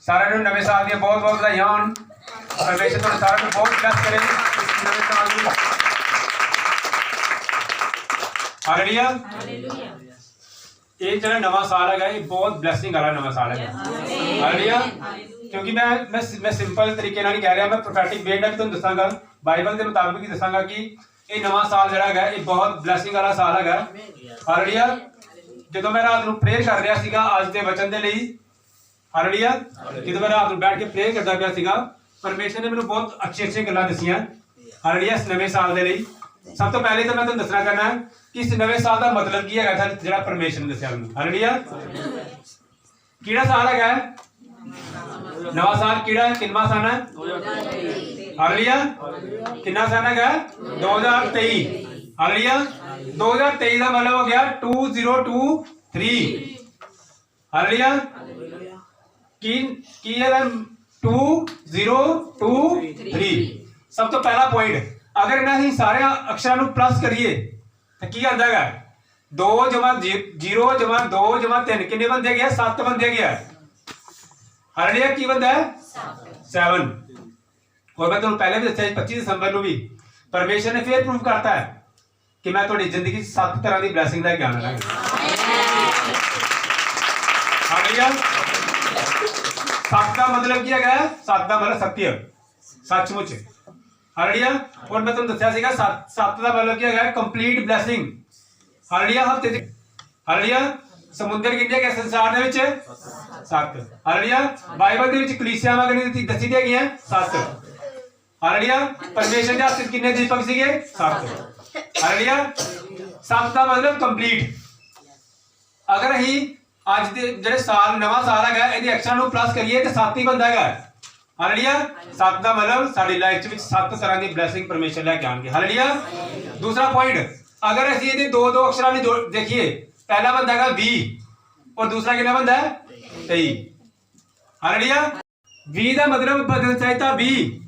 सारे नवे साल दी बहुत बहुत बधाइयां होन। परमेश्वर तुहानू सारे नू बहुत ब्लेस करे इस नवे साल दी। हालेलुया। ये जो नवा साल है ये बहुत ब्लैसिंग वाला नवा साल है। हालेलुया। क्योंकि मैं सिंपल तरीके नाल नहीं कह रहा, मैं प्रोफेटिक वे नाल तुहानू दसांगा, बाइबल के मुताबिक ही दसांगा कि ये नवा साल जिहड़ा है ये बहुत ब्लैसिंग वाला साल है। हालेलुया। जो मैं रात को प्रेयर कर रहा सीगा अज के वचन के लिए, हालेलुया, जो मैं रात को बैठ के प्रेयर करता पाया सीगा, परमेश्वर ने मैंने बहुत अच्छी अच्छी गल्लां दसियां। हालेलुया। इस नवे साल के लिए सब तो पहले तो मैं तुहानू दसना करना कि इस नवे साल का मतलब की है जिहड़ा परमेश्वर ने दसिया मैनूं। हालेलुया। किहड़ा साल है नवा साल? किहड़ा है? किनवा सन है? हालेलुया। कितना सन है? 2023। हालेलुया। 2023 का मतलब हो गया 2023। हालेलुया। की है 2023। सब तो पहला पॉइंट, अगर इन्हें सारे अक्षरों को प्लस करिए तो की आता है 2 जमा 0 जमा 2 जमा 3 कितने बनते गया? 7 बनते गया। हालेलुया। की बनता है? 7। और मैं तुहानू पहले भी दस्या 25 दिसंबर को भी परमेश्वर ने फिर प्रूव करता है कि मैं तुहाडी जिंदगी 7 तरह की ब्लैसिंग लेके आना है। हालेलुया। 7 का मतलब क्या है? 7 का मतलब सत्य, सचमुच। हालेलुया। और मैं तुहानू दस्या सीगा 7 का मतलब क्या है? Complete blessing. हालेलुया। हफ्ते हालेलुया। समुद्र कितने गए संसार दे विच? 7। हालेलुया। बाइबल दे विच कलीसियावां कितनी दसी दी गई 7। हालेलुया। परमेश्वर के हत्थ कितने दीपक सीगे? 7। हालेलुया। 7 का मतलब कंप्लीट। अगर अहीं अज दे जिहड़े साल नवा साल है इहदे अक्षरां नूं प्लस करिए तो 7 ही बनदा है। हालेलुया। 7 का मतलब साडी लाइफ विच 7 तरह की ब्लैसिंग परमेश्वर लेके आएंगे। हालेलुया। दूसरा पॉइंट, अगर असीं इहदे 2 अक्षरां नूं देखिए, पहला बनता है 20 और दूसरा कितना बनता है? 23। हालेलुया। 20 का मतलब बदन संहिता 20।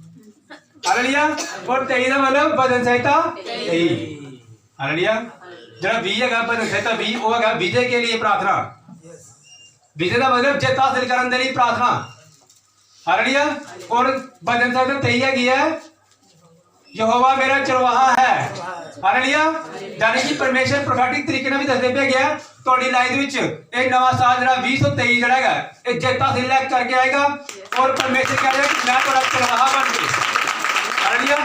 हालेलुया। और 23 का मतलब बदन संहिता 23। हालेलुया। जरा 20 है बदन संहिता 20 वो है विजय के लिए प्रार्थना। विजय का मतलब जित हासिल करने के लिए प्रार्थना। हालेलुया। और बदन संहिता 23 है यहोवा मेरा चरवाहा है। हालेलुया। यानी कि परमेश्वर प्रोफेटिक तरीके नाल भी दसदे पे गया तुहाडी लाइफ विच एक नवा साल जिहड़ा 2023 जिहड़ा है ये जित हासिल करके आएगा। और परमेश्वर कह रहा है कि मैं तुहाडा चरवाहा बन के, हालेलुया,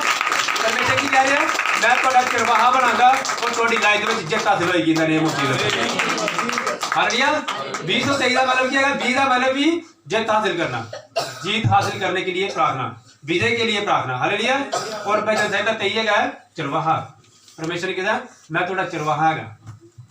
परमेश्वर की कह रहा है मैं तुहाडा चरवाहा बनांगा और तुहाडी लाइफ विच जित हासिल होएगी इन the name of Jesus. Hallelujah. 2023 का मतलब क्या है? 20 का मतलब भी जित हासिल करना, जीत हासिल करने के लिए प्रार्थना, विजय के लिए प्रार्थना। हालेलुया। और बदन संहिता 23 है चरवाहा। परमेश्वर कहता मैं तुहाडा चरवाहा है।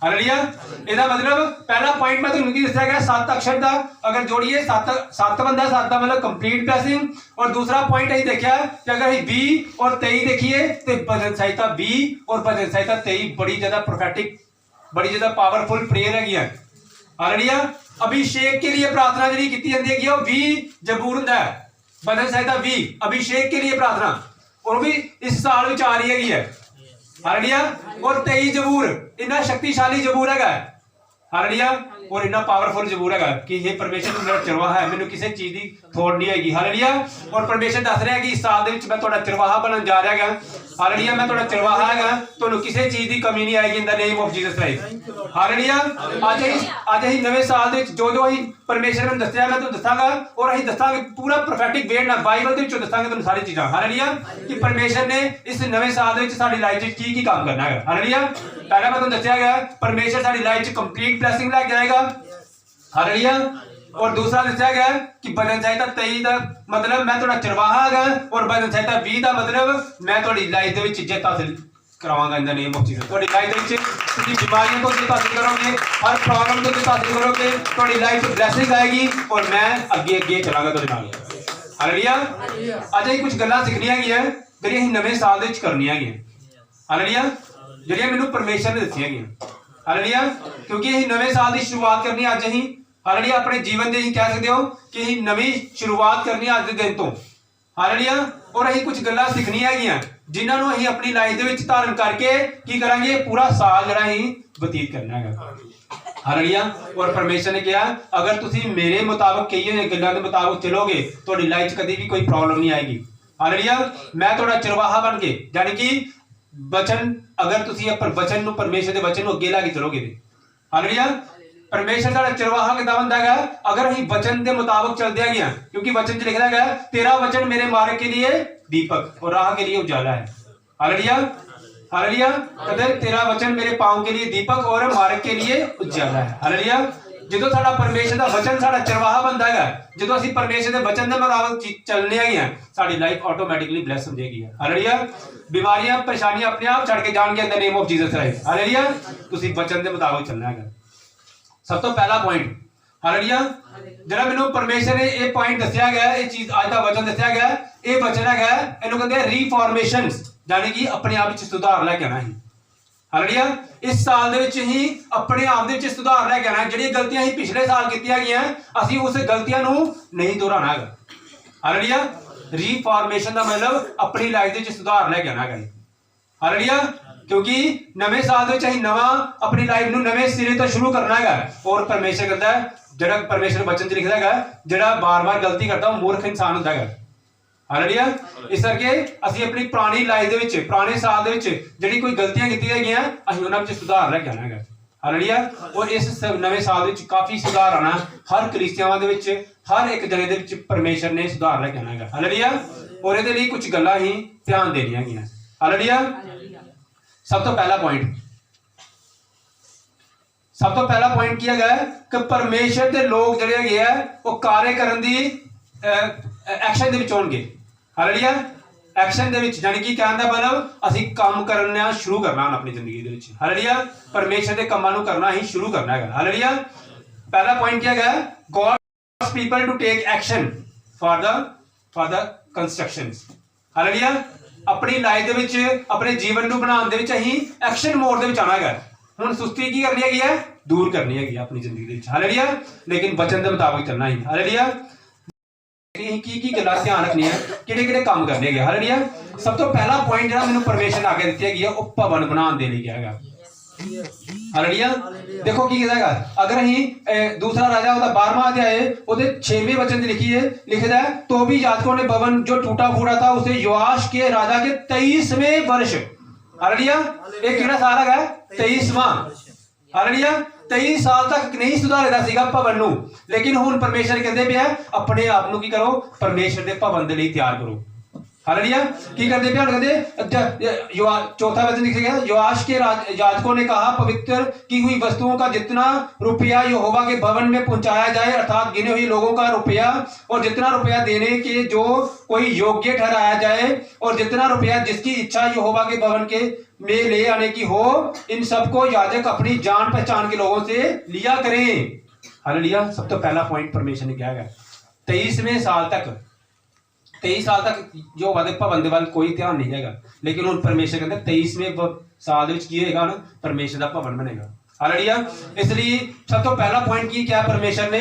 हालेलुया। इसका मतलब पहला पॉइंट मैं तुहानू दस्या गया 7 अक्षर का अगर जोड़िए 7 बनता है। 7 का मतलब कंप्लीट ब्लेसिंग। और दूसरा पॉइंट अभी देखा कि अगर 20 और 23 देखिए तो बदन संहिता 20 और बदन संहिता 23 बड़ी ज्यादा प्रोफेटिक, बड़ी ज्यादा पावरफुल प्रेयर है। हालेलुया। अभिषेक के लिए प्रार्थना जी की जाती है वो 20 जबूर होता है। बदन संहिता 20 अभिषेक के लिए प्रार्थना और भी इस साल में आ रही है। हालेलुया। और 23 जबूर इतना शक्तिशाली जबूर है। हालेलुया। और इतना पावरफुल जबूर है कि ये परमेश्वर मेरा चरवाहा है, मैंने किसी चीज की थोड़ नहीं हैगी। हालेलुया। और परमेश्वर दस रहा है कि इस साल दे विच मैं तुहाडा चरवाहा बनन जा रहा है। हालेलुया। मैं तुहाडा चरवाहा है, तुहानू किसी चीज की कमी नहीं आएगी इन the name of Jesus Christ. Hallelujah. आज ही नवे साल दे जो जो ही परमेश्वर ने दस्या मैं तुहानू दसांगा और अहीं दसांगे पूरा प्रोफेटिक वे नाल बाइबल दे विचों दसांगे तुहानू सारी चीज़ां। हालेलुया। कि परमेश्वर ने इस नवे साल दे विच साडी लाइफ विच की काम करना है। हालेलुया। पहला मैं तुहानू दस्या गया परमेश्वर साडी लाइफ विच कंप्लीट ब्लेसिंग लेके आएगा। हालेलुया। और दूसरा दस्या गया कि बदन संहिता 23 का मतलब मैं तुहाडा चरवाहा है और बदन संहिता 20 का मतलब मैं तुहाडी लाइफ दे विच जित हासिल करावांगा in the name of Jesus. तुहाडी लाइफ दे विच तुसीं बीमारियों तो जित हासिल करोगे, हर प्रॉब्लम तो जित हासिल करोगे, तुहाडी लाइफ में ब्लेसिंग आएगी और मैं आगे आगे चलांगा तुहाडे नाल। हालेलुया। अज असीं कुछ गल्लां सीखणियां हैगियां ਜਿਹੜੀਆਂ ਅਸੀਂ नवे साल ਦੇ ਵਿੱਚ करनियां हैगियां। हालेलुया। ਜਿਹੜੀਆਂ ਮੈਨੂੰ परमेश्वर ने दस्सियां हैगियां। हालेलुया। क्योंकि ਅਸੀਂ नवे साल की शुरुआत करनी अज असीं हालेलुया अपने जीवन दे कह सकते हो कि असीं नवी शुरुआत करनी अज के दिन तो। हालेलुया। और असीं कुछ गल्लां सीखणियां हैगियां जिन्हां नूं असीं अपनी लाइफ दे विच धारण करके की करांगे पूरा साल जिहड़ा असीं बतीत करना है। हालेलुया। और परमेश्वर ने कहा अगर तुसी मेरे मुताबिक कही हुई गल्लां दे मुताबिक चलोगे तुहाडी लाइफ च कदी भी कोई प्रॉब्लम नहीं आएगी। हालेलुया। मैं तुहाडा चरवाहा बन के यानी कि वचन अगर तुसी वचन नूं परमेश्वर दे वचन नूं अगे ला के चलोगे ते हालेलुया। परमेश्वर साडा चरवाहा किदां बंदा है अगर असीं वचन के मुताबिक चलदे गए क्योंकि वचन च लिखा है तेरा वचन मेरे मार्ग के लिए दीपक और राह के लिए उजाला है। हालेलुया। हालेलुया। कहते तेरा वचन मेरे पांव के लिए दीपक और मार्ग के लिए उजाला है। हालेलुया। जो साडा परमेश्वर का वचन साडा चरवाहा बनता है जो असीं परमेश्वर के वचन के मुताबिक चलने हैं साडी लाइफ ऑटोमैटिकली ब्लैस हो जाएगी। हालेलुया। बीमारियां परेशानियां अपने आप छड़ के जाएंगे इन the name of Jesus Christ. Hallelujah. तुसीं वचन के मुताबिक चलना है। सब तो पहला पॉइंट हालेलुया जरा मैनूं परमेश्वर ने यह पॉइंट दस्सिया गया ये चीज आज का वचन दस्सिया गया ये वचन है इन्हों कहते हैं रीफॉर्मेशन यानी कि अपने आप में सुधार लैके आना है। हालेलुया। इस साल दे विच ही अपने आप दे विच सुधार लैके आना जिहड़ियां गलतियां ही पिछले साल कीतियां गईयां असीं उस गलतियां नूं नहीं दोहराना है। हालेलुया। रीफॉर्मेशन का मतलब अपनी लाइफ दे विच सुधार लैके आना है। हालेलुया। क्योंकि नवे साल में असीं नवा अपनी लाइफ नूं नवे सिरे तो शुरू करना है और परमेश्वर कहता है जिहड़ा परमेश्वर वचन च लिखदा है जिहड़ा बार-बार गलती करता वो मूर्ख इंसान होता है। हालेलुया। इस करके असीं अपनी पुरानी लाइफ दे विच पुराने साल दे विच जिहड़ी कोई गलतियां कीतियां गईयां असीं उन्हां विच सुधार लैके आना है। हालेलुया। और इस नवे साल विच काफी सुधार आना हर क्रिस्तियानां दे विच हर एक जने दे विच परमेश्वर ने सुधार लैके आना है। हालेलुया। और इहदे लई कुछ गल्लां ही ध्यान देणीआं गईयां। हालेलुया। सब तो पहला पॉइंट किया गया कि परमेश्वर के लोग जिहड़े हैगे आ वो कार्य करन दी एक्शन दे विच होणगे। हालेलुया। एक्शन दे विच यानी कि कहण दा मतलब असीं काम करना शुरू करना अपनी जिंदगी दे विच। हालेलुया। परमेश्वर दे कामां नूं करना ही शुरू करना है। हालेलुया। पहला पॉइंट किया गया God's people to take action for the constructions. Hallelujah. अपनी लाइफ दे विच अपने जीवन नूं बनाउण दे विच असीं एक्शन मोड दे विच आना है। हुण सुस्ती की करनी हैगी है दूर करनी हैगी अपनी जिंदगी दे विच। हालेलुया। लेकिन वचन के मुताबिक चलना है। हालेलुया। की गल्लां ध्यान रखनी है किहड़े काम करने हैगे। हालेलुया। सब तो पहला पॉइंट जिहड़ा मैनूं परमेश्वर ने आगे दित्ती हैगी है वो भवन बनाउण दे लई कहा हैगा। हालेलुया। देखो की कहदा है अगर असीं दूसरा राजा उसका 12वां अध्याय उसके 6वें वचन में लिखदा है तो भी याजकों ने भवन जो टूटा फूटा था उसे योआश के राजा के 23वें वर्ष। हालेलुया। एक किहड़ा साल है 23वां। हालेलुया। 23 साल तक नहीं सुधारेदा सीगा भवन नूं लेकिन हुण परमेश्वर कहंदे पिया अपने आप नूं की करो परमेश्वर दे भवन दे लई तैयार करो। हालेलुया। की करते पे कहते चौथा वचन लिखा गया योआश के याजकों ने कहा पवित्र की हुई वस्तुओं का जितना रुपया यहोवा के भवन में पहुंचाया जाए अर्थात गिने हुए लोगों का रुपया और जितना रुपया देने के जो कोई योग्य ठहराया जाए और जितना रुपया जिसकी इच्छा यहोवा के भवन के में ले आने की हो इन सबको याजक अपनी जान पहचान के लोगों से लिया करें। हालेलुया। सब तो पहला पॉइंट परमेश्वर ने क्या है 23वें साल तक 23 साल तक जो भवन दे वाल कोई ध्यान नहीं है लेकिन हुण परमेश्वर कहते 23वें साल विच की होएगा ना परमेश्वर का भवन बनेगा। हालेलुया। इसलिए सब तो पहला पॉइंट की क्या परमेश्वर ने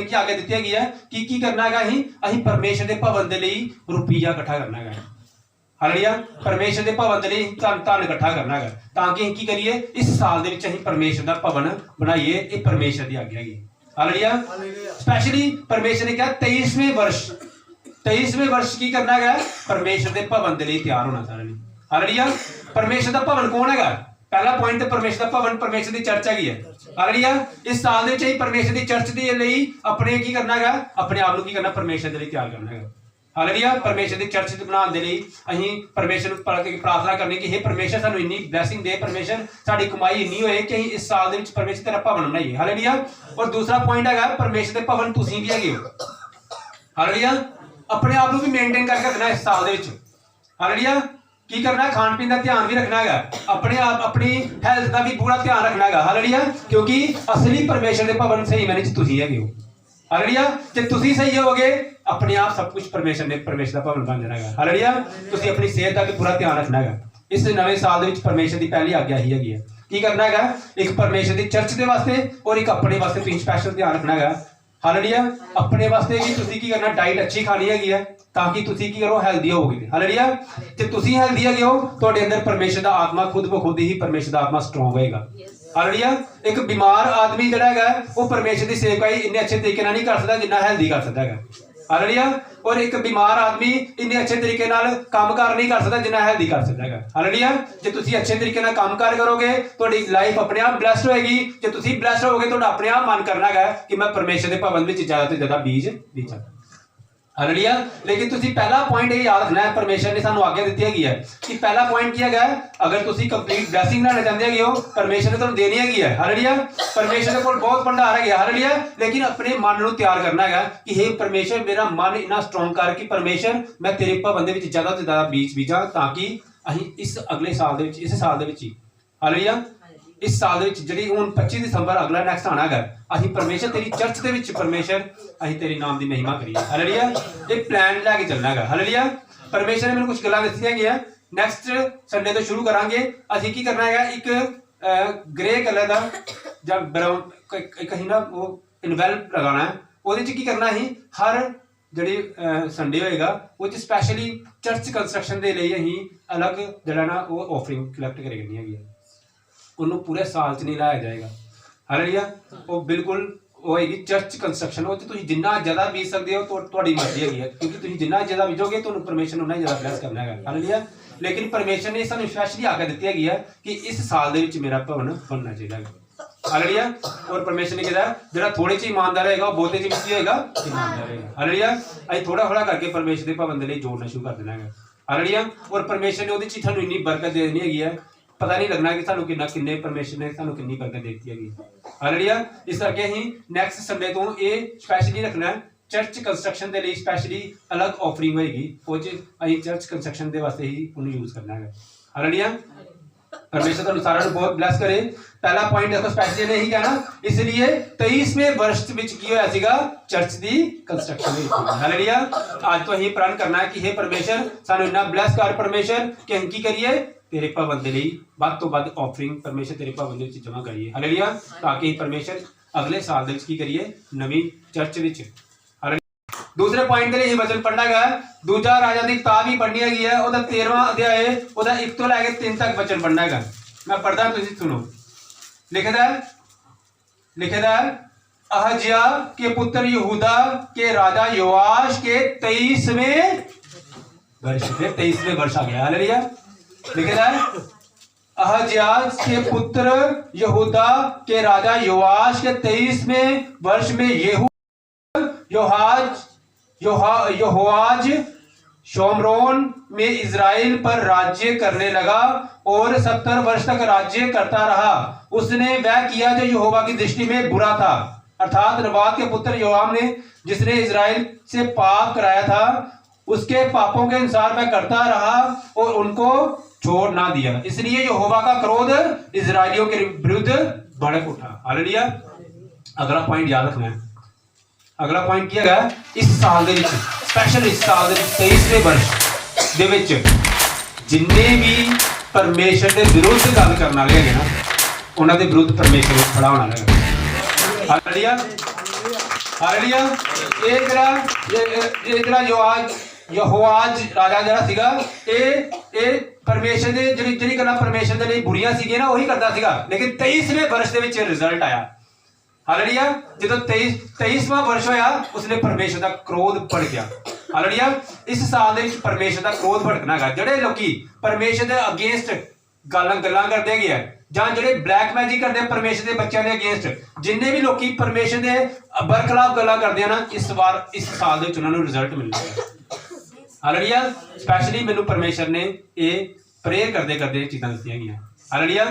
की आगे दित्ती गई है की करना है असीं परमेश्वर के भवन दे लई रुपया इकट्ठा करना है। हालेलुया। परमेश्वर के भवन दे लई धन इकट्ठा करना है ताकि असीं की करिए इस साल दे विच असीं परमेश्वर का भवन बनाइए। ये परमेश्वर की आज्ञा है। हालेलुया। स्पेशली परमेश्वर ने कहा 23वें वर्ष की करना है परमेश्वर के भवन के लिए तैयार होना सारे। हालेलुया। परमेश्वर का भवन कौन है पहला पॉइंट परमेश्वर का भवन परमेश्वर की चर्च हैगी है। हालेलुया। इस साल के परमेश्वर की चर्च के लिए अपने की करना है अपने आप की करना परमेश्वर के लिए तैयार करना है। हालेलुया। परमेश्वर की चर्च बनाने के लिए असीं परमेश्वर प्रार्थना करनी कि हे परमेश्वर सानूं इन्नी ब्लैसिंग दे परमेश्वर साडी कमाई इन्नी होए कि असीं इस साल दे विच परमेश्वर तेरा भवन बनाइए। हालेलुया। और दूसरा पॉइंट है परमेश्वर के भवन तुसीं भी हैगे हो। हालेलुया। अपने आप को भी मेनटेन करके रखना इस साल दे विच। हालेलुया। की करना है खान पीन का ध्यान भी रखना है अपने आप अपनी हेल्थ का भी पूरा ध्यान रखना है। हालेलुया। क्योंकि असली परमेश्वर के भवन सही मायने च तुसीं हैगे हो। हालेलुया। जे तुसीं सही होगे अपने आप सब कुछ परमेश्वर का भवन बन जाना है। हालेलुया। तुसीं अपनी सेहत का भी पूरा ध्यान रखना है। इस नवे साल दे विच परमेश्वर की पहली आज्ञा ही हैगी है की करना है एक परमेश्वर की चर्च के वास्ते और एक अपने वास्ते तुसीं स्पैशल ध्यान रखना है। हालेलुया। अपने वास्ते भी तुसीं की करना डाइट अच्छी खानी हैगी है ताकि तुसीं की करो हेल्दी होगे। हालेलुया। जे तुसीं हेल्दी हैगे हो तुहाडे अंदर परमेश्वर का आत्मा खुद ब खुद ही परमेश्वर का आत्मा स्ट्रॉन्ग होएगा। हालेलुया। एक बीमार आदमी जिहड़ा हैगा वो परमेश्वर की सेवकाई इन्ने अच्छे तरीके नाल नहीं कर सकता जिन्ना हेल्दी कर सकता है। हालेलुया। और एक बीमार आदमी इन्ने अच्छे तरीके नाल कामकार नहीं कर सकता जिन्ना हेल्दी कर सकता है। हालेलुया। जे तुसीं अच्छे तरीके नाल कामकार करोगे तुहाडी लाइफ अपने आप ब्लैस्ड होएगी। जे तुसीं ब्लैस्ड होगे तुहाडा अपने आप मन करना है कि मैं परमेश्वर के भवन में ज़्यादा तो ज़्यादा बीज बीजा। हालेलुया। लेकिन तुसीं पहला पॉइंट ये याद रखना है, परमेश्वर ने सानू आज्ञा दी है कि पहला पॉइंट की है अगर तुसीं कंप्लीट ब्लैसिंग लेना चाहते हो परमेश्वर ने तुहानू देनी है। हालेलुया। परमेश्वर के कोल बहुत भंडार है। हालेलुया। लेकिन अपने मन नू तैयार करना है कि हे परमेश्वर मेरा मन इन्ना स्ट्रॉन्ग कर कि परमेश्वर मैं तेरे भवन दे विच ज़्यादा तो ज़्यादा बीज बीजा ताकि असीं इस अगले साल दे विच इस साल दे विच ही हालेलुया इस साल दे विच जिहड़ी हुण 25 दिसंबर अगला नैक्सट आना है असीं परमेश्वर तेरी चर्च दे विच परमेश्वर असीं तेरे नाम दी महिमा करिए। हालेलुया। एक प्लान लैके चलना है। हालेलुया। परमेश्वर ने मैनूं कुछ गल्लां दस्सियां गईयां नैक्सट संडे तो शुरू करांगे। असीं की करना है एक ग्रे कलर का जां ब्राउन एक असीं ना वो इनवेल्प लगाना है। ਉਹਦੇ ਚ ਕੀ ਕਰਨਾ ਅਸੀਂ हर ਜਿਹੜੀ संडे होएगा वो स्पैशली चर्च कंस्ट्रक्शन ਦੇ ਲਈ ਅਸੀਂ अलग ਜਿਹੜਾ ना वो ऑफरिंग कलैक्ट करे करनी हैगी। ਉਹਨੂੰ पूरे साल च नहीं लाया जाएगा। हालेलुया। वो बिल्कुल होएगी चर्च कंस्ट्रक्शन वो ਤੁਸੀਂ ਜਿੰਨਾ ਜ਼ਿਆਦਾ ਬੀਜ ਸਕਦੇ ਹੋ ਤੁਹਾਡੀ ਮਰਜ਼ੀ ਹੈਗੀ ਹੈ ਕਿਉਂਕਿ ਤੁਸੀਂ ਜਿੰਨਾ ਜ਼ਿਆਦਾ ਬੀਜੋਗੇ ਤੁਹਾਨੂੰ ਪਰਮੇਸ਼ਰ ਉਨਾ ਹੀ ਜ਼ਿਆਦਾ ਬਲੈਸ ਕਰਨਾ ਹੈਗਾ। ਹਾਲੇਲੂਇਆ। लेकिन परमेश्वर ने ਸਾਨੂੰ स्पेशली आज्ञा दी हैगी है कि इस साल ਦੇ ਵਿੱਚ ਮੇਰਾ ਭਵਨ ਬਣਨਾ ਚਾਹੀਦਾ ਹੈ। हालेलुया। और परमेश्वर ने कहा ਜਿਹੜਾ ਥੋੜੇ ਚ ईमानदार रहेगा वो ਬਹੁਤੇ ਚ ਵੀ ਹੋਏਗਾ ईमानदार रहेगा। हालेलुया। ਅਸੀਂ ਥੋੜਾ ਥੋੜਾ ਕਰਕੇ परमेश्वर ਦੇ ਭਵਨ ਦੇ ਲਈ ਜੋੜਨਾ ਸ਼ੁਰੂ ਕਰ ਦੇਣਾ ਹੈ। हालेलुया। और परमेश्वर ने ਉਹਦੇ ਚ ਤੁਹਾਨੂੰ ਇੰਨੀ ਬਰਕਤ ਦੇ ਦੇਣੀ ਹੈਗੀ ਹੈ पता नहीं लगना कि सानू किन्ने परमेश्वर ने सानू किन्नी बरकत देती हैगी। हालेलुया। इस करके असीं नैक्सट संडे तो ये स्पैशली रखना है चर्च कंस्ट्रक्शन के लिए स्पैशली अलग ऑफरिंग होएगी वो असीं चर्च कंस्ट्रक्शन के वास्ते ही उन्हें यूज करना है। हालेलुया। परमेश्वर तुहानू सारिआं नूं बहुत ब्लैस करे। पहला पॉइंट देखो स्पैशली ने यही कहना इसलिए 23वें वर्ष विच की होया सीगा चर्च दी कंस्ट्रक्शन होई। हालेलुया। आज तो असीं प्रण करना है कि हे परमेश्वर सानू इन्ना ब्लैस कर परमेश्वर कि असीं की करिए तेरे भवन के लिए ਵੱਧ ਤੋਂ ਵੱਧ ऑफरिंग परमेश्वर तेरे भवन ਦੇ ਵਿੱਚ जमा करिए। हालेलुया। ताकि परमेश्वर अगले साल ਦੇ ਵਿੱਚ ਕੀ ਕਰੀਏ ਨਵੀਂ ਚਰਚ ਵਿੱਚ। दूसरे पॉइंट के लिए वचन पढ़ना है दूजा राजा की किताब ही पढ़नी हैगी है ਉਹਦਾ 13वां अध्याय ਉਹਦਾ 1 ਤੋਂ ਲੈ ਕੇ 3 तक वचन पढ़ना है। मैं पढ़दा तुसीं सुनो। लिखदा है अहज्या के पुत्र यहूदा के राजा योआश के 23वें वर्ष पे 23वें वर्ष आ गया। हालेलुया। लिखा है अहज्याज के पुत्र यहूदा के राजा योआश के 23वें वर्ष में यहोआज शोमरोन में इजराइल पर राज्य करने लगा और 70 वर्ष तक राज्य करता रहा। उसने वह किया जो यहोवा की दृष्टि में बुरा था अर्थात नबात के पुत्र योआम ने जिसने इजराइल से पाप कराया था उसके पापों के अनुसार वह करता रहा और उनको छोड़ ना दिया। इसलिए यहोवा का क्रोध इजराइलियों के विरुद्ध भड़क उठा। हालेलुया। अगला पॉइंट याद रखना है। अगला पॉइंट क्या है इस साल दे विच स्पेशल इस साल दे 23वें वर्ष दे विच जिन्ने भी परमेश्वर के विरुद्ध गल करने वाले हैं ना उन्हां दे विरुद्ध परमेश्वर खड़ा होना है। हालेलुया। हालेलुया। ये जरा यहोआज राजा जरा सीगा ये परमेश्वर दे जिहड़ी गल्लां परमेश्वर दे लई बुरीआं सीगीआं ना ओही करदा सीगा लेकिन 23वें वर्ष दे विच रिजल्ट आया। हालेलुया। जदों 23वां वर्ष होया उसने परमेश्वर दा क्रोध भड़ गया। हालेलुया। इस साल दे विच परमेश्वर दा क्रोध भड़कना है। जिहड़े लोकी परमेश्वर दे अगेंस्ट गल्लां करदे हैगे जां जिहड़े ब्लैक मैजिक करदे परमेश्वर दे बच्चों दे अगेंस्ट जिन्ने भी लोकी परमेश्वर दे बरखलाफ गल्लां करदे ना इस बार इस साल दे विच उन्हां नूं रिजल्ट मिलना है। हालेलुया। स्पेशली मैनूं परमेश्वर ने ये प्रेयर करते करते चीज़ां दस्सियां गईयां। हालेलुया।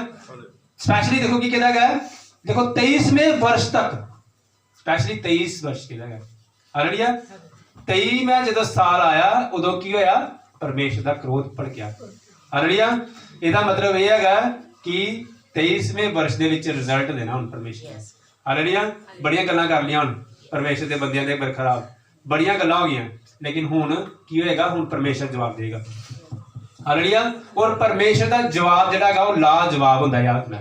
स्पेशली देखो की कहदा गया देखो 23वें वर्ष तक स्पेशली 23 वर्ष कहदा गया। हालेलुया। 23वां जदों साल आया उदों की होया परमेश्वर का क्रोध भड़किया। हालेलुया। इसदा मतलब यह हैगा कि 23वें वर्ष दे विच रिजल्ट देना हुण परमेश्वर। हालेलुया। बड़ियां गल्लां कर लियां हुण परमेश्वर दे बंदियां दे बरखलाफ बड़ियां गल्लां हो गईयां लेकिन हुण की होएगा हुण परमेश्वर जवाब देगा। हालेलुया। और परमेश्वर का जवाब जिहड़ा हैगा वो ला जवाब हुंदा याद रखना।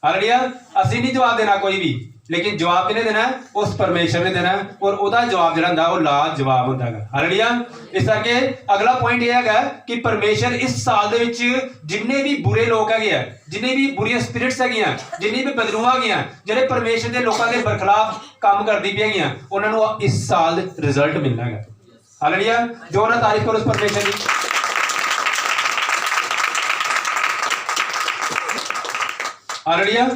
हालेलुया। असीं नहीं जवाब देना कोई भी लेकिन जवाब किने देना है? उस परमेश्वर ने देना है और ਉਹਦਾ जवाब ਜਿਹੜਾ ਹੁੰਦਾ ਉਹ ला जवाब ਹੁੰਦਾ ਹੈ। ਹਾਲੇਲੂਇਆ। ਇਸ ਕਰਕੇ ਅਗਲਾ ਪੁਆਇੰਟ ਇਹ ਹੈਗਾ ਕਿ ਪਰਮੇਸ਼ਰ ਇਸ ਸਾਲ ਦੇ ਵਿੱਚ ਜਿੰਨੇ ਵੀ ਬੁਰੇ ਲੋਕ ਹੈਗੇ ਆ, ਜਿੰਨੇ ਵੀ ਬੁਰੀਆਂ ਸਪਿਰਿਟਸ ਹੈਗੀਆਂ, ਜਿੰਨੀ ਵੀ ਬਦਲੂਆਂ ਹੈਗੀਆਂ, ਜਿਹੜੇ ਪਰਮੇਸ਼ਰ ਦੇ ਲੋਕਾਂ ਦੇ ਬਰਖਲਾਫ ਕੰਮ ਕਰਦੀ ਪਈਆਂ ਹੈਗੀਆਂ, ਉਹਨਾਂ ਨੂੰ ਇਸ ਸਾਲ ਰਿਜ਼ਲਟ ਮਿਲਣਾ ਹੈਗਾ। ਹਾਲੇਲੂਇਆ। ਜੋ ਨਾ ਤਾਰੀਫ ਕਰੋ ਉਸ ਪਰਮੇਸ਼ਰ ਦੀ। हालेलुया।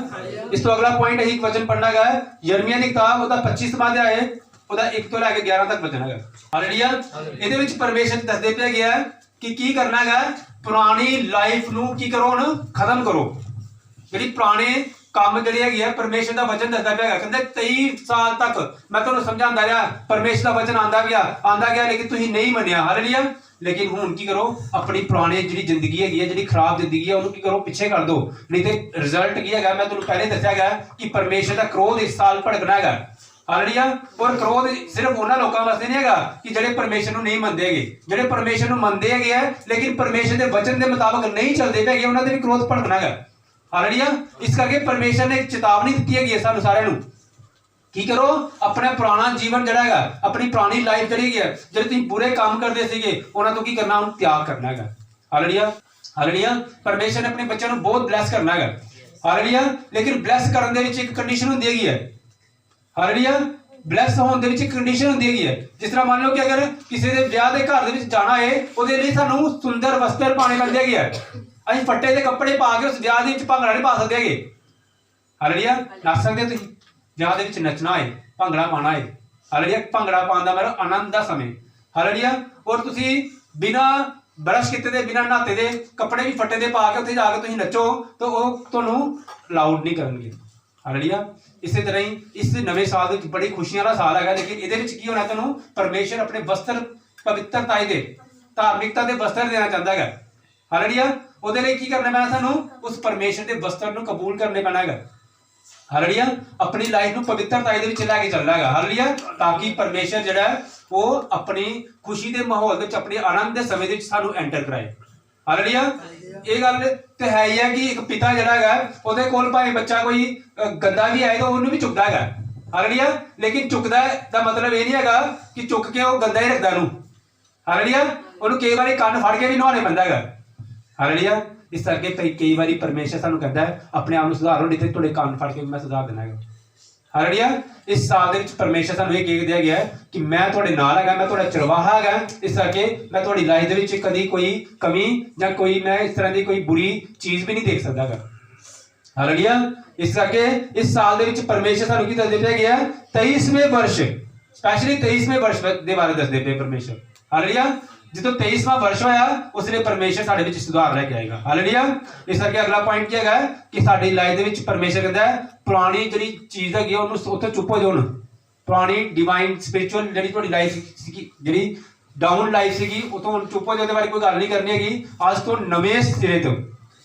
इस तो अगला पॉइंट है वचन पढ़ना है यिर्मयाह की किताब ਉਹਦਾ 25ਵਾਂ ਅਧਿਆय ਹੈ ਉਹਦਾ 1 ਤੋਂ ਲੈ ਕੇ 11 ਤੱਕ ਵਚਨ ਹੈਗਾ। ਹਾਲੇਲुया। ਇਹਦੇ ਵਿੱਚ ਪਰਮੇਸ਼ਰ ਦੱਸਦੇ ਪਿਆ ਗਿਆ ਕਿ ਕੀ ਕਰਨਾ ਹੈਗਾ, ਪੁਰਾਣੀ ਲਾਈਫ ਨੂੰ ਕੀ ਕਰੋ, ਹੁਣ ਖਤਮ ਕਰੋ। ਜਿਹੜੀ ਪੁਰਾਣੇ ਕੰਮ ਜਿਹੜੇ ਹੈਗੇ ਆ ਪਰਮੇਸ਼ਰ ਦਾ ਵਚਨ ਦੱਸਦਾ ਪਿਆ ਹੈਗਾ। ਕਹਿੰਦੇ 23 ਸਾਲ ਤੱਕ ਮੈਂ ਤੁਹਾਨੂੰ ਸਮਝਾਉਂਦਾ ਰਿਹਾ, ਪਰਮੇਸ਼ਰ ਦਾ ਵਚਨ ਆਂਦਾ ਗਿਆ ਲੇਕਿਨ ਤੁਸੀਂ ਨਹੀਂ ਮੰਨਿਆ। ਹਾਲੇਲुया। लेकिन हुण की करो, अपनी पुरानी जी जिंदगी है जी खराब जिंदगी है उन्होंने की करो पीछे कर दो, नहीं तो रिजल्ट की है मैं तुहानू पहले दस्या है कि परमेश्वर का क्रोध इस साल भड़कना है। हालेलुया। और क्रोध सिर्फ उन्होंने लोगों वास्ते नहीं है कि जिहड़े परमेश्वर को नहीं मनते है, जिहड़े परमेश्वर को मनते है लेकिन परमेश्वर के वचन के मुताबिक नहीं चलते पे उन्होंने भी क्रोध भड़कना है। हालेलुया। इस करके परमेश्वर ने एक चेतावनी दी है सानू सारिआं नू की करो, अपना पुराना जीवन जड़ा है, अपनी पुरानी लाइफ जड़ी है, जो तुम बुरे काम करते थे उन्होंने तो की करना, उन्हें त्याग करना है। हालेलुया। हालेलुया। परमेश्वर ने अपने बच्चों को बहुत ब्लैस करना है। हालेलुया। लेकिन ब्लैस करने के एक कंडीशन होती है। हालेलुया। ब्लैस होने के एक कंडीशन होती है। जिस तरह मान लो कि अगर किसी के ब्याह के घर के जाना है वो सानू सुंदर वस्त्र पाने पैंदे है, असीं फट्टे के कपड़े पा के उस ब्याह के भंगड़ा नहीं पा सकते। हालेलुया। नच सकते तुसीं ਵਿਆਹ ਦੇ ਵਿੱਚ ਨੱਚਣਾ ਹੈ, ਭੰਗੜਾ ਪਾਣਾ ਹੈ। ਹਾਲੇਲੂਇਆ। ਭੰਗੜਾ ਪਾਉਣ ਦਾ ਮੇਰਾ ਆਨੰਦ ਦਾ ਸਮੇਂ। ਹਾਲੇਲੂਇਆ। ਔਰ ਤੁਸੀਂ ਬਿਨਾ ਬਰਸ਼ ਕੀਤੇ ਦੇ, ਬਿਨਾ ਨਹਾਤੇ ਦੇ, ਕੱਪੜੇ ਵੀ ਫੱਟੇ ਦੇ ਪਾ ਕੇ ਉੱਥੇ ਜਾ ਕੇ ਤੁਸੀਂ ਨੱਚੋ ਤਾਂ ਉਹ ਤੁਹਾਨੂੰ ਅਲਾਉਡ ਨਹੀਂ ਕਰਨਗੇ। ਹਾਲੇਲੂਇਆ। ਇਸੇ ਤਰ੍ਹਾਂ ਹੀ ਇਸ ਨਵੇਂ ਸਾਲ ਵਿੱਚ ਬੜੀ ਖੁਸ਼ੀਆਂ ਦਾ ਸਾਲ ਹੈਗਾ, ਲੇਕਿਨ ਇਹਦੇ ਵਿੱਚ ਕੀ ਹੋਣਾ, ਤੁਹਾਨੂੰ ਪਰਮੇਸ਼ਰ ਆਪਣੇ ਵਸਤਰ ਪਵਿੱਤਰਤਾ ਦੇ, ਧਾਰਮਿਕਤਾ ਦੇ ਵਸਤਰ ਦੇਣਾ ਚਾਹੁੰਦਾ ਹੈਗਾ। ਹਾਲੇਲੂਇਆ। ਉਹਦੇ ਲਈ ਕੀ ਕਰਨਾ ਪੈਣਾ, ਸਾਨੂੰ ਉਸ ਪਰਮੇਸ਼ਰ ਦੇ ਵਸਤਰ ਨੂੰ ਕਬੂਲ ਕਰਨੇ ਪੈਣਾ ਹੈਗਾ। हालेलुया। अपनी लाइफ को पवित्रता लैके चलना है। हालेलुया। ताकि परमेश्वर जो है वो अपनी खुशी के माहौल अपने आनंद के समय सानू एंटर कराए। हालेलुया। ये गल तो है ही है कि एक पिता जरा है वो कोल भावे बच्चा कोई गंदा भी आएगा उन्होंने भी चुकता है। हालेलुया। लेकिन चुकता का मतलब ये नहीं है कि चुक के वो गंदा ही रखता नूं। हालेलुया। उन्होंने कई बार कान फड़ के भी नहाने पैंदा है। हालेलुया। इस करके कई बार परमेश्वर सानू कहता है अपने आप को सुधारो, नहीं तो थोड़े कान फड़ के मैं सुधार देना है। हालेलुया। इस साल के परमेश्वर सानू ये कह दिया गया है कि मैं थोड़े नाल है, मैं थोड़ा चरवाहा है। इस करके मैं थोड़ी लाइफ के कभी कोई कमी या कोई मैं इस तरह की कोई बुरी चीज़ भी नहीं देख सकता है। हालेलुया। इस करके इस साल के परमेश्वर सानू की दसदे गया 23वें वर्ष, स्पैशली 23वें वर्ष के बारे दसदे पे परमेश्वर। हालेलुया। जो 23वां वर्ष होया उसने परमेश्वर साडे विच सुधार लेके आएगा। हालेलुया। इस करके अगला पॉइंट क्या है कि साडी लाइफ दे विच परमेश्वर कहता है पुरानी जिहड़ी चीज़ है उन्होंने उत्थे चुप हो जाओ। पुरानी डिवाइन स्पिरिचुअल जिहड़ी तुहाडी लाइफ सीगी, जिहड़ी डाउन लाइफ सीगी, उतों चुप हो जाओ, बारे कोई गल नहीं करनी हैगी। अज तो नवें सिरे तो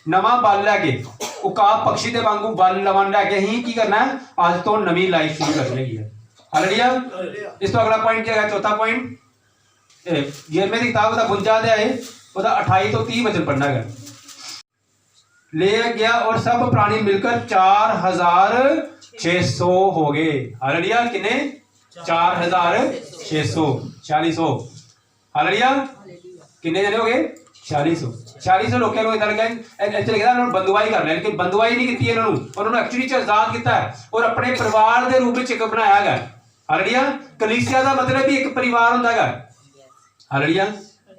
नवा बल लैके उकाब पक्षी के वांगू बल लवन लैके ही की करना है, अज तो नवी लाइफ शुरू करनी है। हालेलुया। इस तो अगला पॉइंट क्या है, चौथा पॉइंट यिर्मयाह की किताब का 52वां अध्याय उसका 28 तो 30 वचन पढ़ना है। ले गया और सब प्राणी मिलकर 4600 हो गए। हालेलुया। कितने? 4600, 4600। हालेलुया। कितने जने हो गए? 4600 लोगों को इतना लगा बंदुआई कर लिया, लेकिन बंदुआई नहीं की उन्होंने एक्चुअली आजाद किया और अपने परिवार के रूप में एक बनाया गया। हालेलुया। कलीसिया का मतलब भी एक परिवार होता है। हालेलुया।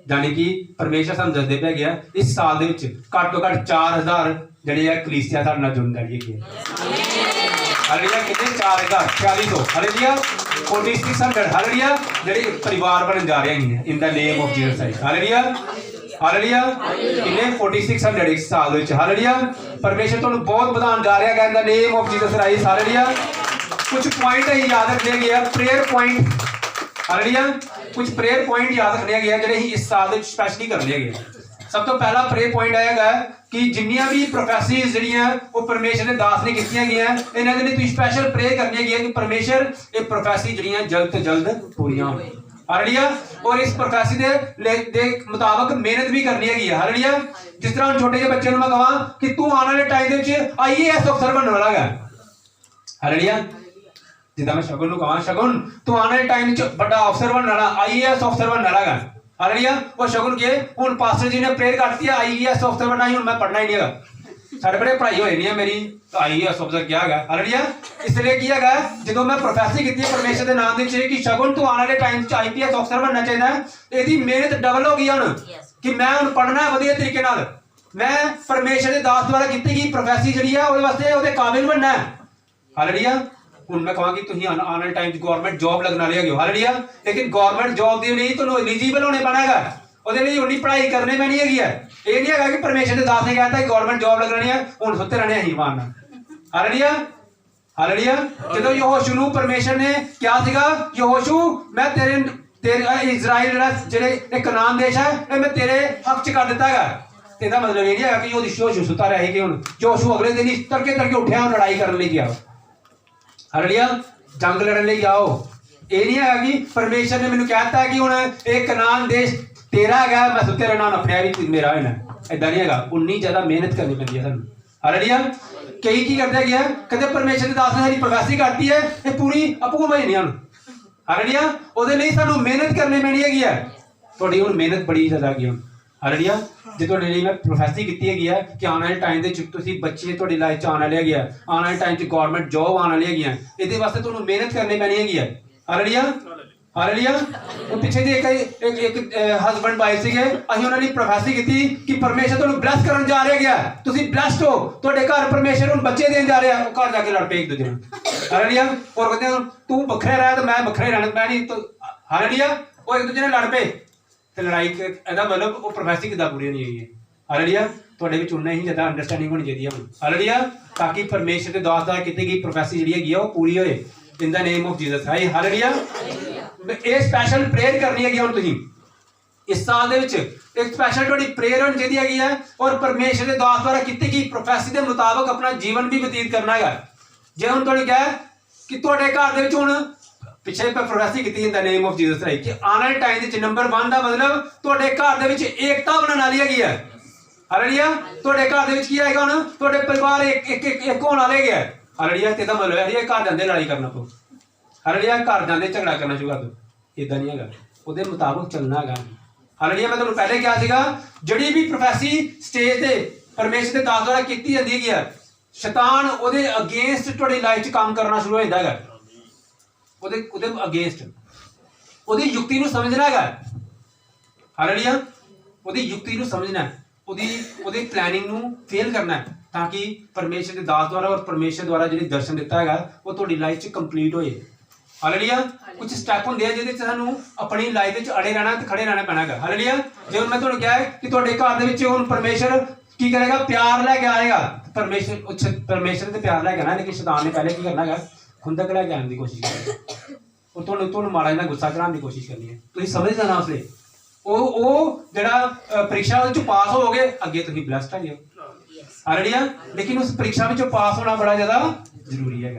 यानी कि परमेश्वर सानू दसदे पे गया इस साल दे विच घट तो घट 4000 जिहड़े है कलीसिया साडे नाल जुड़न लगी है। हालेलुया। कितने? 4000, 4600। हालेलुया। 4600। हालेलुया। जिहड़े परिवार बनन जा रहे हैं इन the name of Jesus Christ. Hallelujah. Hallelujah. कितने? 4600 इस साल दे विच। हालेलुया। परमेश्वर तुहानू बहुत वधान जा रहा है इन the name of Jesus Christ. Hallelujah. कुछ पॉइंट याद रखने गया, प्रेयर पॉइंट। हालेलुया। कुछ प्रेयर पॉइंट याद रखने गया जो इस साल स्पैशली करने गए। सब तो पहला प्रेयर पॉइंट आएगा कि जिन्नियां भी प्रोफेसीज जिहड़ियां वो परमेश्वर के दास ने कीतियां गईयां, इन्हां दे लई तुसीं स्पैशल प्रे करनी है कि परमेश्वर ये प्रोफेसी जिहड़ियां जल्द तो जल्द पूरियां होण। हालेलुया। और इस प्रोफेसी दे मुताबिक मेहनत भी करनी है। हालेलुया। जिस तरह छोटे ਜਿਹੇ ਬੱਚੇ ਨੂੰ मैं कहां कि तू आने वाले टाइम दे विच IAS अफसर बनने वाला है। हालेलुया। जिदा मैं शगुन ਨੂੰ ਕਹਾਂ ਸ਼ਗੁਨ ਤੂੰ ਆਉਣ ਵਾਲੇ ਟਾਈਮ 'ਚ ਵੱਡਾ ਅਫਸਰ ਬਣਨ ਵਾਲਾ ਆਈਏਐਸ ਅਫਸਰ ਬਣਨ ਵਾਲਾ ਹੈ ਹਾਲੇਲੂਇਆ ਉਹ ਸ਼ਗੁਨ ਕੇ ਹੁਣ ਪਾਸਟਰ ਜੀ ਨੇ ਪ੍ਰੇਅਰ ਕਰਤੀ ਹੈ ਆਈਏਐਸ ਅਫਸਰ ਬਣਨਾ ਹੀ ਹੁਣ मैं पढ़ना ही नहीं ਹੈਗਾ ਸਾਡੇ ਬੜੇ ਪੜ੍ਹਾਈ ਹੋਈ ਨਹੀਂ ਹੈ ਮੇਰੀ ਤਾਂ ਆਈਏਐਸ ਅਫਸਰ ਕੀ ਹੈਗਾ ਹਾਲੇਲੂਇਆ ਇਸ ਲਈ ਕੀ ਹੈਗਾ ਜਦੋਂ ਮੈਂ ਪ੍ਰੋਫੈਸੀ ਕੀਤੀ ਪਰਮੇਸ਼ਰ ਦੇ ਨਾਮ ਦੇ ਵਿੱਚ ਕਿ ਸ਼ਗੁਨ ਤੂੰ ਆਉਣ ਵਾਲੇ ਟਾਈਮ 'ਚ ਆਈਪੀਐਸ ਅਫਸਰ ਬਣਨਾ ਚਾਹੀਦਾ ਇਹਦੀ ਮਿਹਨਤ ਡਬਲ ਹੋ ਗਈ ਹੁਣ ਕਿ ਮੈਂ ਹੁਣ ਪੜ੍ਹਨਾ ਵਧੀਆ ਤਰੀਕੇ ਨਾਲ मैं परमेश्वर के दास द्वारा की गई प्रोफेसी जी है वो वास्ते वो काबिल बनना है हालेलुया हूँ मैं कहां कि तुम आने वाले टाइम गवर्नमेंट जॉब लगना रहे हो हालेलुया लेकिन गवर्नमेंट जॉब के लिए तुम एलिजिबल होने पैना है ਉਹਦੇ ਲਈ ਉਨੀ ਪੜ੍ਹਾਈ ਕਰਨੀ ਪੈਣੀ ਹੈਗੀ ਹੈ ਇਹ ਨਹੀਂ ਹੈਗਾ ਕਿ ਪਰਮੇਸ਼ਰ ਦੇ ਦਾਸ ਨੇ ਕਹਿਤਾ ਕਿ ਗਵਰਨਮੈਂਟ ਜੌਬ ਲੱਗਣੀ ਹੈ ਹੁਣ ਸੁੱਤੇ ਰਹਿਣੇ ਅਸੀਂ ਮਾਨ ਨਾਲ ਹਾਲੇਲੂਇਆ ਹਾਲੇਲੂਇਆ ਜਦੋਂ ਯਹੋਸ਼ੂ ਨੂੰ ਪਰਮੇਸ਼ਰ ਨੇ ਕਿਹਾ ਸੀਗਾ ਯਹੋਸ਼ੂ ਮੈਂ ਤੇਰੇ ਇਜ਼ਰਾਈਲ ਜਿਹੜੇ ਇਹ ਕਨਾਨ ਦੇਸ਼ ਹੈ ਇਹ ਮੈਂ ਤੇਰੇ ਹੱਕ 'ਚ ਕਰ ਦਿੱਤਾ ਹੈਗਾ ਇਹਦਾ ਮਤਲਬ ਇਹ ਨਹੀਂ ਹੈਗਾ ਕਿ ਯਹੋਸ਼ੂ ਸੁੱਤਾ ਰਿਹਾ ਕਿ ਹੁਣ ਯਹੋਸ਼ੂ ਅਗਲੇ ਦਿਨ ਹੀ ਤੜਕੇ ਤੜਕੇ ਉੱਠਿਆ ਲੜਾਈ ਕਰਨ ਲਈ ਗਿਆ ਹਾਲੇਲੂਇਆ ਜੰਗ ਲੜਨ ਲਈ ਜਾਓ ਇਹ ਨਹੀਂ ਹੈਗਾ ਕਿ ਪਰਮੇਸ਼ਰ ਨੇ ਮੈਨੂੰ ਕਹਿਤਾ ਕਿ ਹੁਣ ਇਹ ਕਨਾਨ ਦੇਸ਼ तेरा है मैं सुते रहना अपने भी मेरा है ना इदा नहीं है उन्नी ज्यादा मेहनत करनी पैंती है सानू हालेलुया कई की करते गया कहते परमेश्वर के दास ने सारी प्रोफेसी करती है ये पूरी आपको भाई नहीं हालेलुया ਉਹਦੇ ਲਈ ਸਾਨੂੰ ਮਿਹਨਤ ਕਰਨੀ ਪੈਣੀ ਹੈਗੀ ਹੈ ਤੁਹਾਡੀ ਹੁਣ ਮਿਹਨਤ ਬੜੀ ਜ਼ਿਆਦਾ ਹੈਗੀ ਹੁਣ ਹਾਲੇਲੁया ਜੇ ਤੁਹਾਡੇ ਲਈ ਮੈਂ ਪ੍ਰੋਫੈਸੀ ਕੀਤੀ ਹੈਗੀ ਹੈ ਕਿ ਆਉਣ ਵਾਲੇ ਟਾਈਮ ਦੇ ਵਿੱਚ ਤੁਸੀਂ ਬੱਚੇ ਤੁਹਾਡੀ ਲਾਈਫ 'ਚ ਆਉਣ ਵਾਲੇ ਹੈਗੇ ਆ ਆਉਣ ਵਾਲੇ ਟਾਈਮ 'ਚ ਗਵਰਨਮੈਂਟ ਜੌਬ ਆਉਣ ਵਾਲੀ ਹੈਗੀ ਆ ਇਹਦੇ ਵਾਸਤੇ ਤੁਹਾਨੂੰ ਮਿਹਨਤ ਕਰਨੀ ਪੈਣੀ ਹੈਗੀ ਹੈ ਹਾਲੇਲੁया हालेलुया वो पीछे जी एक हस्बैंड वाइफ सीगे ਅਸੀਂ ਉਹਨਾਂ ਨੇ ਪ੍ਰੋਫੈਸੀ ਕੀਤੀ ਕਿ ਪਰਮੇਸ਼ਰ ਤੁਹਾਨੂੰ ਬਲੈਸ ਕਰਨ ਜਾ ਰਿਹਾ ਗਿਆ ਤੁਸੀਂ ਬਲੈਸਡ ਹੋ ਤੁਹਾਡੇ ਘਰ ਪਰਮੇਸ਼ਰ ਨੂੰ ਬੱਚੇ ਦੇਣ ਜਾ ਰਿਹਾ ਉਹ ਘਰ ਜਾ ਕੇ ਲੜ ਪਏ ਇੱਕ ਦੂਜੇ ਨਾਲ ਹਾਲੇਲੁया ਔਰ ਕਹਿੰਦੇ ਤੂੰ ਵੱਖਰੇ ਰਹਿ ਤੇ ਮੈਂ ਵੱਖਰੇ ਰਹਿਣਾ ਮੈਂ ਨਹੀਂ ਹਾਲੇਲੁया ਉਹ ਇੱਕ ਦੂਜੇ ਨਾਲ ਲੜ ਪਏ ਤੇ ਲੜਾਈ ਇਹਦਾ ਮਤਲਬ ਉਹ ਪ੍ਰੋਫੈਸੀ ਕਿੱਦਾਂ ਪੂਰੀ ਨਹੀਂ ਹੋਈ ਹੈ ਹਾਲੇਲੁया ਤੁਹਾਡੇ ਵਿੱਚ ਉਨਾ ਹੀ ਜ਼ਿਆਦਾ ਅੰਡਰਸਟੈਂਡਿੰਗ ਹੋਣੀ ਚਾਹੀਦੀ ਹੈ ਹਾਲੇਲੁया ਤਾਂ ਕਿ ਪਰਮੇਸ਼ਰ ਦੇ ਦਾਸ ਦਾ ਕੀਤੀ ਗਈ ਪ੍ਰੋਫੈਸੀ ਜਿਹੜੀ ਹੈਗੀ ਆ ਉਹ ਪੂਰੀ ਹੋਏ ਇਨ ਦਾ ਨੇਮ ਆਫ ਜੀਸਸ ਹਾਲੇਲੁया ਇਹ ਸਪੈਸ਼ਲ ਪ੍ਰੇਅਰ ਕਰਨੀ ਹੈਗੀ ਹੁਣ ਤੁਸੀਂ ਇਸ ਸਾਲ ਦੇ ਵਿੱਚ ਇੱਕ ਸਪੈਸ਼ਲ ਤੁਹਾਡੀ ਪ੍ਰੇਅਰ ਹੋਣੀ ਚਾਹੀਦੀ ਹੈਗੀ ਹੈ ਔਰ ਪਰਮੇਸ਼ਰ ਦੇ ਦਾਸ ਦੁਆਰਾ ਕੀਤੀ ਗਈ ਪ੍ਰੋਫੈਸੀ ਦੇ ਮੁਤਾਬਕ ਆਪਣਾ ਜੀਵਨ ਵੀ ਬਤੀਤ ਕਰਨਾ ਹੈਗਾ ਜੇ ਹੁਣ ਤੁਹਾਨੂੰ ਕਿਹਾ ਕਿ ਤੁਹਾਡੇ ਘਰ ਦੇ ਵਿੱਚ ਹੁਣ ਪਿੱਛੇ ਪ੍ਰੋਫੈਸੀ ਕੀਤੀ ਇਨ ਦਾ ਨੇਮ ਆਫ ਜੀਸਸ ਹੈ ਕਿ ਆਉਣ ਵਾਲੇ ਟਾਈਮ ਦੇ ਵਿੱਚ ਨੰਬਰ 1 ਦਾ ਮਤਲਬ ਤੁਹਾਡੇ ਘਰ ਦੇ ਵਿੱਚ ਏਕਤਾ ਬਣਨ ਵਾਲੀ ਹੈਗੀ ਹੈ ਹਾਲੇਲੁਇਆ ਤੁਹਾਡੇ ਘਰ ਦੇ ਵਿੱਚ ਕੀ ਆਏਗਾ ਹੁਣ ਤੁਹਾਡੇ ਪਰਿਵਾਰ ਇੱਕ ਹੋਣ ਵਾਲੇ ਹੈਗੇ ਹਾਲੇਲੁਇਆ ਤੇ ਇਹਦਾ ਮਤਲਬ ਹੈ ਇਹ ਘਰ ਜਾਂਦੇ ਲੜਾਈ ਕਰਨਾ ਪਊ ਹਾਲੇਲੁਇਆ ਘਰ ਜਾਂਦੇ ਝਗੜਾ ਕਰਨਾ ਸ਼ੁਰੂ ਕਰ ਦੋ ਇਦਾਂ ਨਹੀਂ ਹੈਗਾ ਉਹਦੇ ਮੁਤਾਬਕ ਚੱਲਣਾ ਹੈਗਾ ਹਾਲੇਲੁਇਆ ਮੈਂ ਤੁਹਾਨੂੰ ਪਹਿਲੇ ਕਿਹਾ ਸੀਗਾ ਜਿਹੜੀ ਵੀ ਪ੍ਰੋਫੈਸੀ ਸਟੇਜ ਤੇ ਪਰਮੇਸ਼ਰ ਦੇ ਦਾਸ ਦੁਆਰਾ ਕੀਤੀ ਜਾਂਦੀ ਹੈਗੀ ਆ ਸ਼ੈਤਾਨ ਉਹਦੇ ਅਗੇਂਸਟ ਤੁਹਾਡੀ ਲਾਈਫ 'ਚ ਕੰਮ ਕਰਨਾ ਸ਼ੁਰੂ ਹੋ ਜਾਂਦਾ ਹੈਗਾ ਉਹਦੇ ਅਗੇਂਸਟ ਉਹਦੀ ਯੁਕਤੀ ਨੂੰ ਸਮਝਣਾ ਹੈਗਾ ਹਾਲੇਲੁਇਆ ਉਹਦੀ ਯੁਕਤੀ ਨੂੰ ਸਮਝਣਾ ਉਹਦੀ ਪਲੈਨਿੰਗ ਨੂੰ ਫੇਲ ਕਰਨਾ ਤਾਂ ਕਿ ਪਰਮੇਸ਼ਰ ਦੇ ਦਾਸ ਦੁਆਰਾ ਔਰ ਪਰਮੇਸ਼ਰ ਦੁਆਰਾ ਜਿਹੜੀ ਦਰਸ਼ਨ ਦਿੱਤਾ ਹੈਗਾ ਉਹ ਤੁਹਾਡੀ ਲਾਈਫ 'ਚ ਕੰਪਲੀਟ ਹੋਏ ਹਾਲੇਲੁਇਆ ਕੁਝ ਸਟੈਪ ਹੁੰਦੇ ਆ ਜਿਹਦੇ 'ਚ ਸਾਨੂੰ ਆਪਣੀ ਲਾਈਫ ਵਿੱਚ ਅੜੇ ਰਹਿਣਾ ਤੇ ਖੜੇ ਰਹਿਣਾ ਪੈਣਾ ਹੈਗਾ ਹਾਲੇਲੁਇਆ ਜੇ ਹੁਣ ਮੈਂ ਤੁਹਾਨੂੰ ਕਿਹਾ ਕਿ ਤੁਹਾਡੇ ਘਰ ਦੇ ਵਿੱਚ ਹੁਣ ਪਰਮੇਸ਼ਰ ਕੀ ਕਰੇਗਾ ਪਿਆਰ ਲੈ ਕੇ ਆਏਗਾ ਪਰਮੇਸ਼ਰ ਤੇ ਪਿਆਰ ਲੈ ਕੇ ਆਣਾ ਲੇਕਿਨ ਸ਼ੈਤਾਨ ਨੇ ਪਹਿਲੇ ਕੀ ਕਰਨਾ ਹੈਗਾ ਖੁੰਦਕ ਲੈ ਕੇ ਆਉਣ ਦੀ ਕੋਸ਼ਿਸ਼ ਕਰਨੀ ਉਹ ਤੁਹਾਨੂੰ ਮਾੜਾ ਜਿਹਾ ਗੁੱਸਾ ਚੜਾਉਣ ਦੀ ਕੋਸ਼ਿਸ਼ ਕਰਨੀ ਹੈ ਤੁਸੀਂ ਸਮਝ ਜਾਣਾ ਉਸਲੇ ਉਹ ਜਿਹੜਾ ਪ੍ਰੀਖਿਆ ਵਿੱਚ ਪਾਸ ਹੋਵੋਗੇ ਅੱਗੇ ਤੁਸੀਂ ਬਲੈਸਡ ਹੈਗੇ ਹੋ ਹਾਲੇਲੁਇਆ लेकिन उस परीक्षा में पास होना बड़ा ज्यादा जरूरी है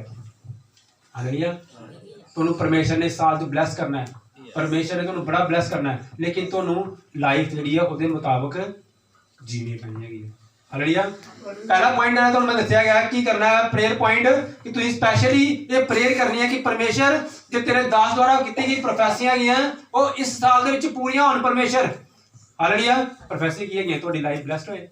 हालेलुया ਤੁਹਾਨੂੰ ਪਰਮੇਸ਼ਰ ਨੇ ਸਾਲ ਤੋਂ ਬਲੈਸ ਕਰਨਾ ਹੈ ਪਰਮੇਸ਼ਰ ਨੇ ਤੁਹਾਨੂੰ ਬੜਾ ਬਲੈਸ ਕਰਨਾ ਹੈ ਲੇਕਿਨ ਤੁਹਾਨੂੰ ਲਾਈਫ ਜਿਹੜੀ ਆ ਉਹਦੇ ਮੁਤਾਬਕ ਜੀਣੀ ਪੈਣੀ ਹੈਗੀ ਹਾਲੇਲੁਇਆ ਪਹਿਲਾ ਪੁਆਇੰਟ ਹੈ ਤੁਹਾਨੂੰ ਮੈਂ ਦੱਸਿਆ ਗਿਆ ਕੀ ਕਰਨਾ ਹੈ ਪ੍ਰੇਅਰ ਪੁਆਇੰਟ ਕਿ ਤੁਸੀਂ ਸਪੈਸ਼ਲੀ ਇਹ ਪ੍ਰੇਅਰ ਕਰਨੀ ਹੈ ਕਿ ਪਰਮੇਸ਼ਰ ਜੇ ਤੇਰੇ ਦਾਸ ਦੁਆਰਾ ਕੀਤੀ ਗਈ ਪ੍ਰੋਫੈਸੀਆਂ ਹੈਗੀਆਂ ਉਹ ਇਸ ਸਾਲ ਦੇ ਵਿੱਚ ਪੂਰੀਆਂ ਹੋਣ ਪਰਮੇਸ਼ਰ ਹਾਲੇਲੁਇਆ ਪ੍ਰੋਫੈਸੀ ਕੀ ਹੈਗੀ ਤੁਹਾਡੀ ਲਾਈਫ ਬਲੈਸਡ ਹੋਏ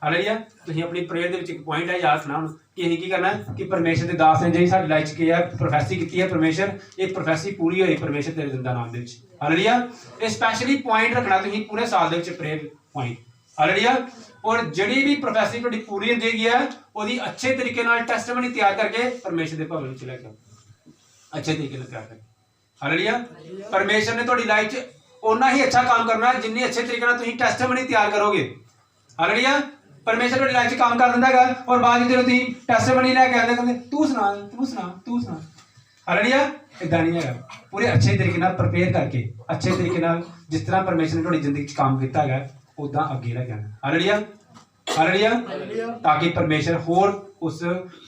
ਹਾਲੇਲੁਇਆ ਤੁਸੀਂ ਆਪਣੀ ਪ੍ਰੇਅਰ ਦੇ ਵਿੱਚ ਇੱਕ ਪੁਆਇੰਟ ਹੈ ਯਾਦ ਰੱਖਣਾ ਹੁਣ ਕਿ ਅਸੀਂ ਕੀ ਕਰਨਾ ਕਿ ਪਰਮੇਸ਼ਰ ਦੇ ਦਾਸ ਨੇ ਜਿਹੜੀ ਸਾਡੀ ਲਾਈਫ 'ਚ ਕੀ ਹੈ ਪ੍ਰੋਫੈਸੀ ਕੀਤੀ ਹੈ ਪਰਮੇਸ਼ਰ ਇਹ ਪ੍ਰੋਫੈਸੀ ਪੂਰੀ ਹੋਈ ਪਰਮੇਸ਼ਰ ਤੇਰੇ ਦਿਨ ਦਾ ਨਾਮ ਦੇ ਵਿੱਚ ਹਾਲੇਲੁਇਆ ਇਹ ਸਪੈਸ਼ਲੀ ਪੁਆਇੰਟ ਰੱਖਣਾ ਤੁਸੀਂ ਪੂਰੇ ਸਾਲ ਦੇ ਵਿੱਚ ਪ੍ਰੇਅਰ ਪੁਆਇੰਟ ਹਾਲੇਲੁਇਆ ਔਰ ਜਿਹੜੀ ਵੀ ਪ੍ਰੋਫੈਸੀ ਤੁਹਾਡੀ ਪੂਰੀ ਹੁੰਦੀ ਹੈਗੀ ਹੈ ਉਹਦੀ ਅੱਛੇ ਤਰੀਕੇ ਨਾਲ ਟੈਸਟਮਨੀ ਤਿਆਰ ਕਰਕੇ ਪਰਮੇਸ਼ਰ ਦੇ ਭਵਨ ਵਿੱਚ ਲੈ ਕੇ ਆਓ ਅੱਛੇ ਤਰੀਕੇ ਨਾਲ ਤਿਆਰ ਕਰਕੇ ਹਾਲੇਲੁਇਆ ਪਰਮੇਸ਼ਰ ਨੇ ਤੁਹਾਡੀ ਲਾਈਫ 'ਚ ਉਨਾ ਹੀ ਅੱਛਾ ਕੰਮ ਕਰਨਾ ਜਿੰਨੀ ਅੱਛੇ ਤਰੀਕੇ ਨਾਲ ਤੁਸੀਂ ਟੈਸਟਮਨੀ ਤਿਆਰ ਕਰੋਗੇ ਹਾਲੇਲੁਇਆ परमेश्वर ਤੁਹਾਡੀ ਲਾਈਫ 'ਚ ਕੰਮ ਕਰ ਦਿੰਦਾ ਹੈਗਾ ਔਰ ਬਾਅਦ ਵਿੱਚ ਜਦੋਂ ਤੁਸੀਂ ਟੈਸਟਮਨੀ ਲੈ ਕੇ ਆਉਂਦੇ ਕਹਿੰਦੇ ਤੂੰ ਸੁਣਾ ਹਾਲੇਲੁਇਆ ਇਦਾਂ ਨਹੀਂ ਹੈਗਾ ਪੂਰੇ ਅੱਛੇ ਤਰੀਕੇ ਨਾਲ ਪ੍ਰਪੇਅਰ ਕਰਕੇ ਅੱਛੇ ਤਰੀਕੇ ਨਾਲ ਜਿਸ ਤਰ੍ਹਾਂ ਪਰਮੇਸ਼ਰ ਨੇ ਤੁਹਾਡੀ ਜ਼ਿੰਦਗੀ 'ਚ ਕੰਮ ਕੀਤਾ ਹੈਗਾ ਉਦਾਂ ਅੱਗੇ ਲੈ ਕੇ ਆਉਣਾ ਹਾਲੇਲੁਇਆ ਤਾਂ ਕਿ ਪਰਮੇਸ਼ਰ ਹੋਰ ਉਸ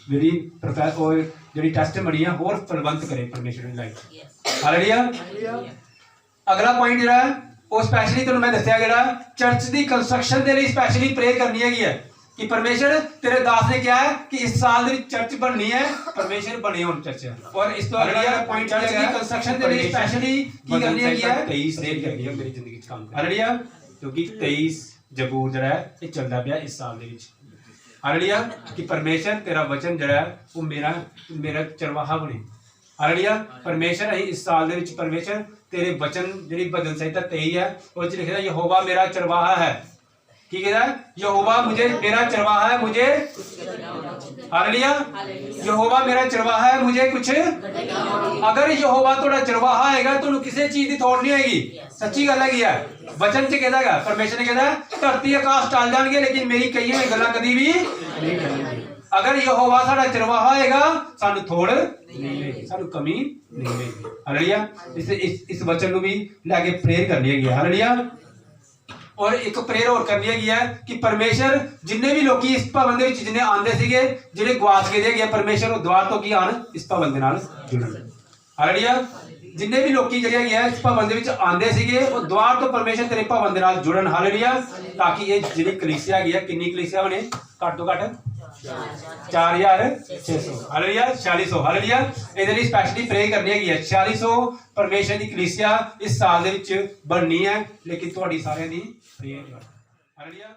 ਜਿਹੜੀ ਟੈਸਟਮਨੀ ਆ ਹੋਰ ਫਲਵੰਤ ਕਰੇ ਪਰਮੇਸ਼ਰ ਦੀ ਲਾਈਫ ਹਾਲੇਲੁਇਆ ਅਗਲਾ ਪੁਆਇੰਟ ਜਿਹੜਾ ਉਹ ਸਪੈਸ਼ਲੀ ਤੁਹਾਨੂੰ ਮੈਂ ਦੱਸਿਆ ਜਿਹੜਾ ਚਰਚ ਦੀ ਕੰਸਟਰਕਸ਼ਨ ਦੇ ਲਈ ਸਪੈਸ਼ਲੀ ਪ੍ਰੇਅਰ ਕਰਨੀ ਹੈਗੀ ਹੈ कि परमेश्वर तेरे दास ने क्या है कि इस साल दी चर्च बननी है, परमेश्वर बने हुन चर्च। और इस तो अगला पॉइंट चर्च की कंस्ट्रक्शन दे लिए स्पेशली की करनी है 23 डेट करनी है मेरी जिंदगी च काम। हालेलुया, क्योंकि 23 जबूर जड़ा है ये चलदा पिया इस साल दे विच। हालेलुया, कि परमेश्वर तेरा वचन जड़ा है वो मेरा चरवाहा बने। हालेलुया, परमेश्वर अहीं इस साल दे विच परमेश्वर तेरे वचन जिहड़ी भजन संहिता 23 है उस च लिखिਆ यहोवा मेरा चरवाहा है। की कहता है? यहोवा मुझे मेरा चरवाहा है, मुझे हालेलुया, यहोवा मेरा चरवाहा है, मुझे कुछ अगर यहोवा तोड़ा चरवाहा हैगा तो किसी चीज की थोड़ नहीं होगी। सच्ची गल है वचन च कहता है परमेश्वर ने कहता धरती आकाश टल जाएंगे लेकिन मेरी कही हुई गल्लां कदी भी नहीं टलणगीਆਂ। अगर यहोवा साडा चरवाहा हैगा सानू थोड़ नहीं होगी, सानू कमी नहीं होगी। हालेलुया, इस वचन को भी लेके प्रेयर करनी है। हालेलुया, और एक प्रेयर और करनी है कि परमेश्वर जिन्ने भी लोग इस भवन दे विच जिन्ने आंदे सीगे जिन्ने गवाच गए थे परमेश्वर वो द्वार तो की आन इस भवन दे नाल जुड़न। हालेलुया, जिन्ने भी लोग जिहड़े है इस भवन दे विच आंदे सीगे वो द्वार तो परमेश्वर तेरे भवन दे नाल जुड़न। हालेलुया, ताकि ये जिहड़ी कलीसिया है कितनी कलीसिया बने घट तो घट 4600। हालेलुया, 4600। हालेलुया, इहदे लई स्पैशली प्रे करनी है 4600 परमेश्वर दी कलीसिया इस साल दे विच बननी है, लेकिन तुहाडी सारियां दी प्रेयर। हालेलुया।